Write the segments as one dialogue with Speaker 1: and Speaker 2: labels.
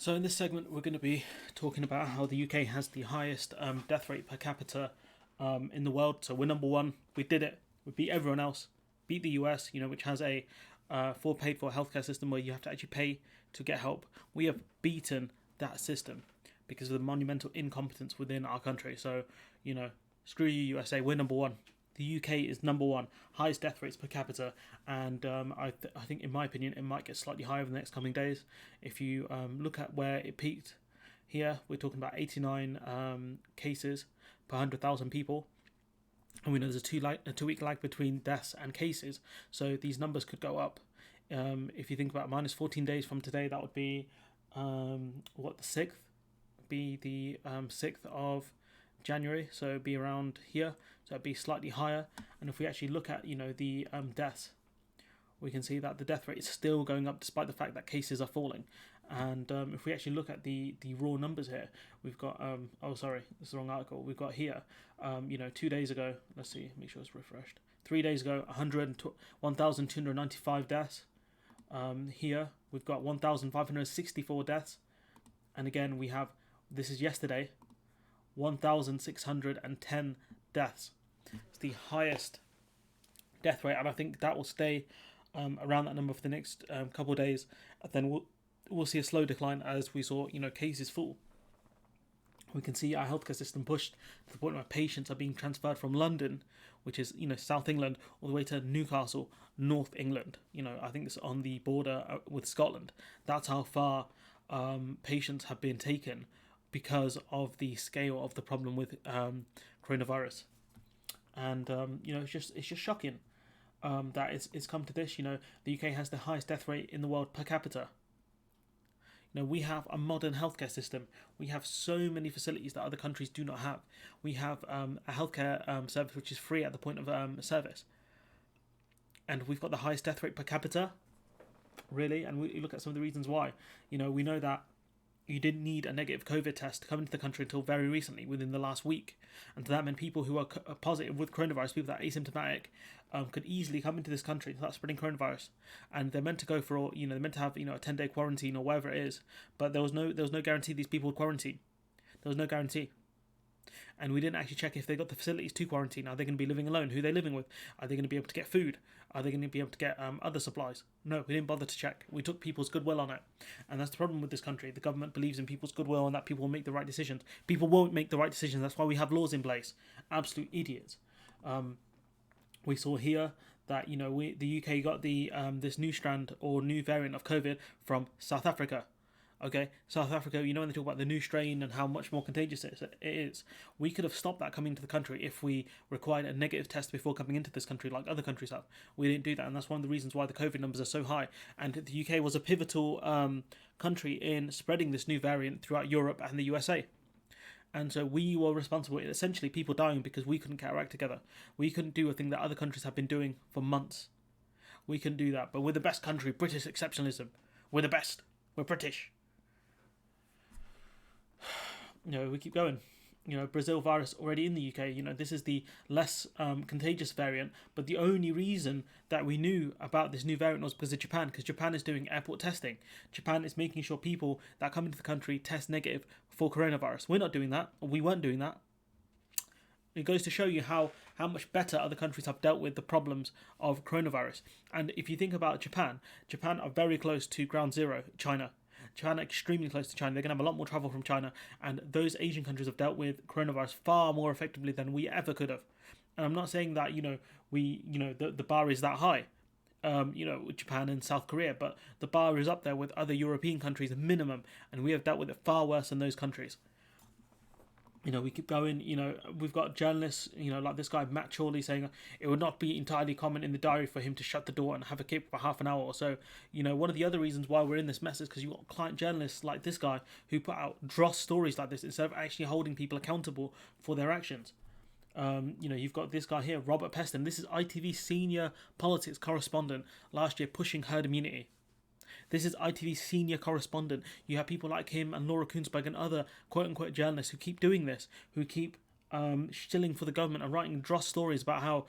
Speaker 1: So in this segment, we're going to be talking about how the UK has the highest death rate per capita in the world. So we're number one. We did it. We beat everyone else. Beat the US, which has a full paid for healthcare system where you have to actually pay to get help. We have beaten that system because of the monumental incompetence within our country. So, screw you, USA. We're number one. The UK is number one, highest death rates per capita, and I think, in my opinion, it might get slightly higher in the next coming days. If you look at where it peaked here, we're talking about 89 cases per 100,000 people, and we know there's a 2 week lag between deaths and cases, so these numbers could go up. If you think about minus 14 days from today, that would be the 6th, be the 6th of January, so it'd be around here, so it'd be slightly higher. And if we actually look at the deaths, we can see that the death rate is still going up despite the fact that cases are falling. And if we actually look at the raw numbers here, we've got this is the wrong article. We've got here 2 days ago, let's see, make sure it's refreshed, 3 days ago 1,295 deaths. Here we've got 1,564 deaths, and again this is yesterday, 1,610 deaths. It's the highest death rate, and I think that will stay around that number for the next couple of days. And then we'll see a slow decline as we saw cases fall. We can see our healthcare system pushed to the point where patients are being transferred from London, which is South England, all the way to Newcastle, North England. I think it's on the border with Scotland. That's how far patients have been taken because of the scale of the problem with coronavirus. And it's just shocking that it's come to this. The UK has the highest death rate in the world per capita. We have a modern healthcare system. We have so many facilities that other countries do not have. We have a healthcare service which is free at the point of service, and we've got the highest death rate per capita. Really, and we look at some of the reasons why. We know that you didn't need a negative COVID test to come into the country until very recently, within the last week. And that meant people who are positive with coronavirus, people that are asymptomatic, could easily come into this country without spreading coronavirus. And they're meant to go for, they're meant to have, a 10-day quarantine or whatever it is. But there was no guarantee these people would quarantine. There was no guarantee. And we didn't actually check if they got the facilities to quarantine. Are they going to be living alone? Who are they living with? Are they going to be able to get food? Are they going to be able to get other supplies? No, we didn't bother to check. We took people's goodwill on it. And that's the problem with this country. The government believes in people's goodwill and that people will make the right decisions. People won't make the right decisions. That's why we have laws in place. Absolute idiots. We saw here that the UK got this new strand or new variant of COVID from South Africa. Okay, South Africa, when they talk about the new strain and how much more contagious it is, we could have stopped that coming into the country if we required a negative test before coming into this country like other countries have. We didn't do that, and that's one of the reasons why the COVID numbers are so high. And the UK was a pivotal country in spreading this new variant throughout Europe and the USA. And so we were responsible, essentially people dying because we couldn't get our act together. We couldn't do a thing that other countries have been doing for months. We couldn't do that, but we're the best country, British exceptionalism. We're the best. We're British. We keep going. Brazil virus already in the UK. This is the less contagious variant, but the only reason that we knew about this new variant was because of Japan, because Japan is doing airport testing. Japan is making sure people that come into the country test negative for coronavirus. We're not doing that. We weren't doing that. It goes to show you how much better other countries have dealt with the problems of coronavirus. And if you think about Japan are very close to ground zero, China are extremely close to China. They're going to have a lot more travel from China, and those Asian countries have dealt with coronavirus far more effectively than we ever could have. And I'm not saying that the bar is that high, Japan and South Korea, but the bar is up there with other European countries minimum, and we have dealt with it far worse than those countries. We keep going. We've got journalists, like this guy, Matt Chorley, saying it would not be entirely common in the diary for him to shut the door and have a kip for half an hour or so. One of the other reasons why we're in this mess is because you've got client journalists like this guy who put out dross stories like this instead of actually holding people accountable for their actions. You've got this guy here, Robert Peston. This is ITV senior politics correspondent last year pushing herd immunity. This is ITV's senior correspondent. You have people like him and Laura Kuenssberg and other quote-unquote journalists who keep doing this, who keep shilling for the government and writing dross stories about how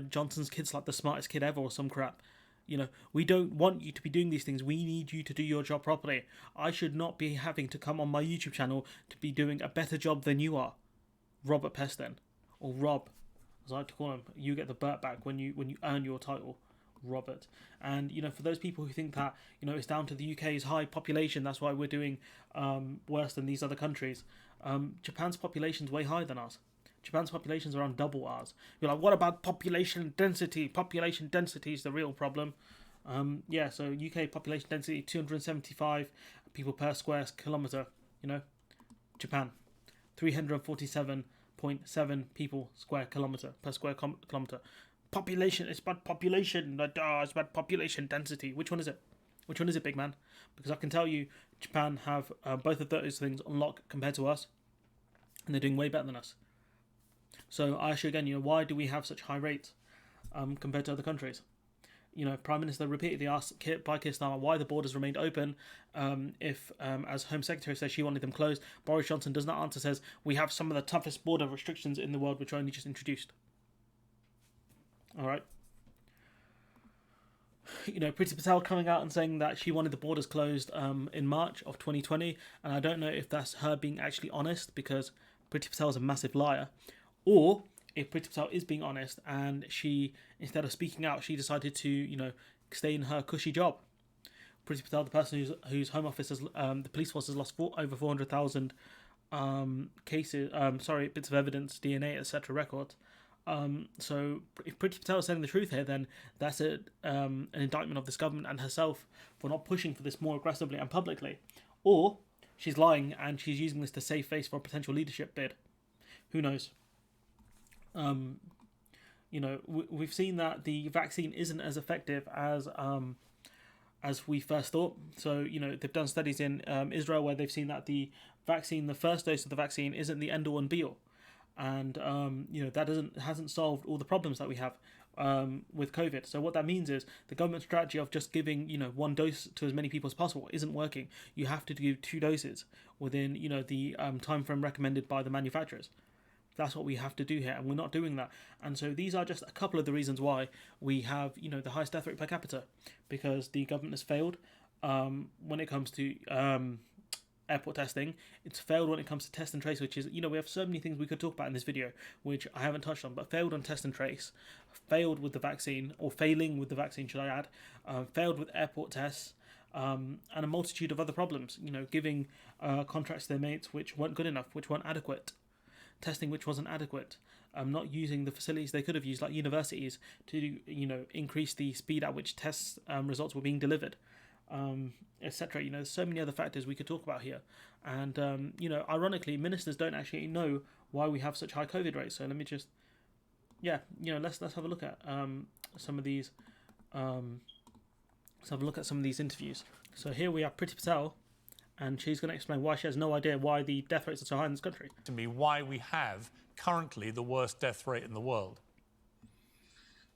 Speaker 1: Johnson's kid's like the smartest kid ever or some crap. You know, we don't want you to be doing these things. We need you to do your job properly. I should not be having to come on my YouTube channel to be doing a better job than you are, Robert Peston, or Rob, as I like to call him. You get the Burt back when you earn your title, Robert. And you know, for those people who think that it's down to the UK's high population, that's why we're doing worse than these other countries. Japan's population's way higher than us. Japan's population is around double ours. You're like, what about population density? Population density is the real problem. Yeah, so UK population density 275 people per square kilometre. Japan 347.7 people square kilometre per square kilometre. Population, it's about population. It's about population density. Which one is it? Which one is it, big man? Because I can tell you, Japan have both of those things on lock compared to us, and they're doing way better than us. So I ask you again, why do we have such high rates compared to other countries? Prime Minister repeatedly asked Keir Starmer why the borders remained open if, as Home Secretary says, she wanted them closed. Boris Johnson does not answer, says, we have some of the toughest border restrictions in the world, which are only just introduced. All right. Priti Patel coming out and saying that she wanted the borders closed in March of 2020. And I don't know if that's her being actually honest, because Priti Patel is a massive liar. Or if Priti Patel is being honest and she, instead of speaking out, she decided to, stay in her cushy job. Priti Patel, the person whose Home Office has, the police force has lost over 400,000 cases, bits of evidence, DNA, etc. records. So if Priti Patel is saying the truth here, then that's an indictment of this government and herself for not pushing for this more aggressively and publicly. Or she's lying and she's using this to save face for a potential leadership bid. Who knows? We've seen that the vaccine isn't as effective as we first thought. So, they've done studies in Israel where they've seen that the first dose of the vaccine isn't the end all and be all. And, that hasn't solved all the problems that we have with COVID. So what that means is the government strategy of just giving, one dose to as many people as possible isn't working. You have to do 2 doses within, the time frame recommended by the manufacturers. That's what we have to do here, and we're not doing that. And so these are just a couple of the reasons why we have, the highest death rate per capita, because the government has failed when it comes to airport testing. It's failed when it comes to test and trace, which is, we have so many things we could talk about in this video, which I haven't touched on, but failed on test and trace, failed with the vaccine, or failing with the vaccine, should I add, failed with airport tests, and a multitude of other problems, giving contracts to their mates which weren't good enough, which weren't adequate. Testing which wasn't adequate, not using the facilities they could have used, like universities, to increase the speed at which test results were being delivered, etc. There's so many other factors we could talk about here, and ironically, ministers don't actually know why we have such high COVID rates. So let me just, let's have a look at some of these. Let's have a look at some of these interviews. So here we have Priti Patel. And she's going to explain why she has no idea why the death rates are so high in this country.
Speaker 2: To me, why we have currently the worst death rate in the world.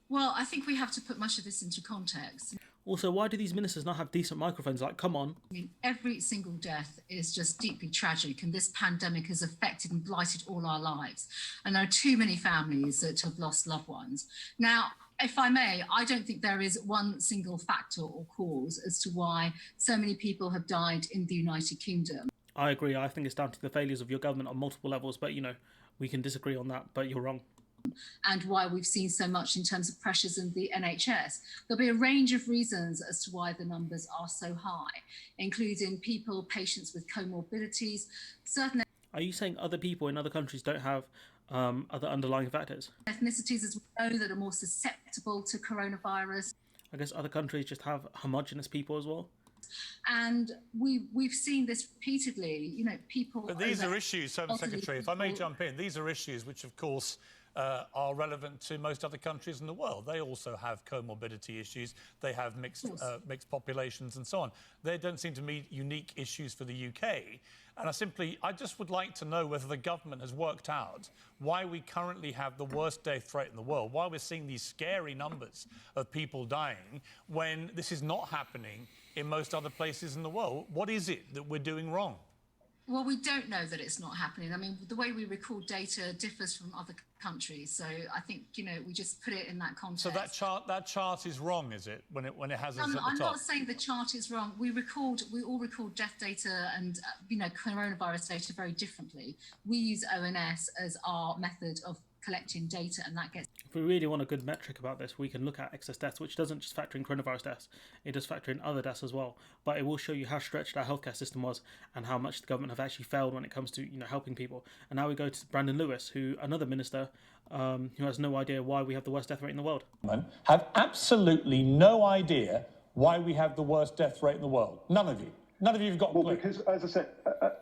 Speaker 3: Well, I think we have to put much of this into context.
Speaker 1: Also, why do these ministers not have decent microphones? Like, come on.
Speaker 3: I mean, every single death is just deeply tragic, and this pandemic has affected and blighted all our lives. And there are too many families that have lost loved ones. Now, if I may, I don't think there is one single factor or cause as to why so many people have died in the United Kingdom.
Speaker 1: I agree. I think it's down to the failures of your government on multiple levels, but, we can disagree on that, but you're wrong.
Speaker 3: And why we've seen so much in terms of pressures in the NHS. There'll be a range of reasons as to why the numbers are so high, including patients with comorbidities, certain...
Speaker 1: Are you saying other people in other countries don't have other underlying factors?
Speaker 3: Ethnicities, as we know, that are more susceptible to coronavirus.
Speaker 1: I guess other countries just have homogenous people as well.
Speaker 3: And we've seen this repeatedly, people...
Speaker 2: But these are issues, Home Secretary, if I may jump in, these are issues which, of course, are relevant to most other countries in the world. They also have comorbidity issues. They have mixed populations and so on. They don't seem to be unique issues for the UK. And I just would like to know whether the government has worked out why we currently have the worst death rate in the world, why we're seeing these scary numbers of people dying when this is not happening in most other places in the world. What is it that we're doing wrong?
Speaker 3: Well, we don't know that it's not happening. I mean, the way we record data differs from other countries. So I think, we just put it in that context.
Speaker 2: So that chart is wrong, is it? When it has us at the top?
Speaker 3: I'm not saying the chart is wrong. We all record death data and coronavirus data very differently. We use ONS as our method of collecting data, and that gets.
Speaker 1: If we really want a good metric about this, we can look at excess deaths, which doesn't just factor in coronavirus deaths, it does factor in other deaths as well. But it will show you how stretched our healthcare system was and how much the government have actually failed when it comes to helping people. And now we go to Brandon Lewis, another minister who has no idea why we have the worst death rate in the world.
Speaker 4: Have absolutely no idea why we have the worst death rate in the world. None of you. None of you have got.
Speaker 5: Well, because as I said,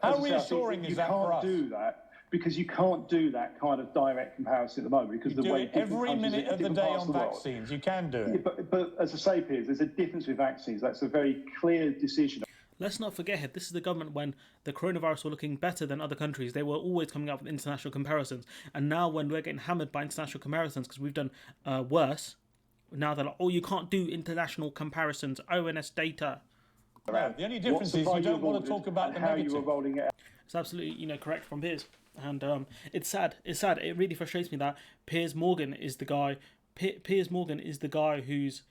Speaker 4: how reassuring is that for us?
Speaker 5: You can't do that. Because you can't do that kind of direct comparison at the moment. Because
Speaker 4: you do it every minute of the day on vaccines. You can do it.
Speaker 5: Yeah, but as I say, Piers, there's a difference with vaccines. That's a very clear decision.
Speaker 1: Let's not forget here, this is the government when the coronavirus were looking better than other countries. They were always coming up with international comparisons. And now when we're getting hammered by international comparisons because we've done worse, now they're like, oh, you can't do international comparisons, ONS data.
Speaker 4: No, the only difference is you don't want to talk about the negative.
Speaker 5: You were rolling it out.
Speaker 1: It's absolutely correct from Piers. And it's sad. It's sad. It really frustrates me that Piers Morgan is the guy. Piers Morgan is the guy who's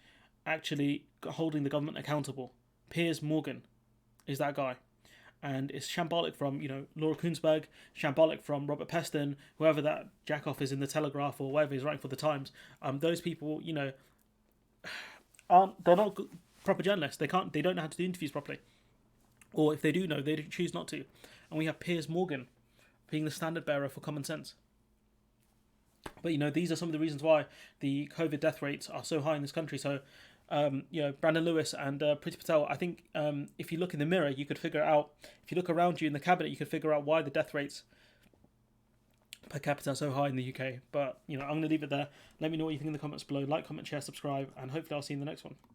Speaker 1: actually holding the government accountable. Piers Morgan is that guy, and it's shambolic from Laura Kuenssberg, shambolic from Robert Peston, whoever that jackoff is in the Telegraph or whatever he's writing for the Times. Those people, they're not proper journalists. They don't know how to do interviews properly, or if they do know, they choose not to. And we have Piers Morgan being the standard bearer for common sense. But these are some of the reasons why the COVID death rates are so high in this country. So Brandon Lewis and Priti Patel, I think if you look in the mirror, you could figure it out. If you look around you in the cabinet, you could figure out why the death rates per capita are so high in the UK. But I'm going to leave it there. Let me know what you think in the comments below. Like, comment, share, subscribe, and hopefully I'll see you in the next one.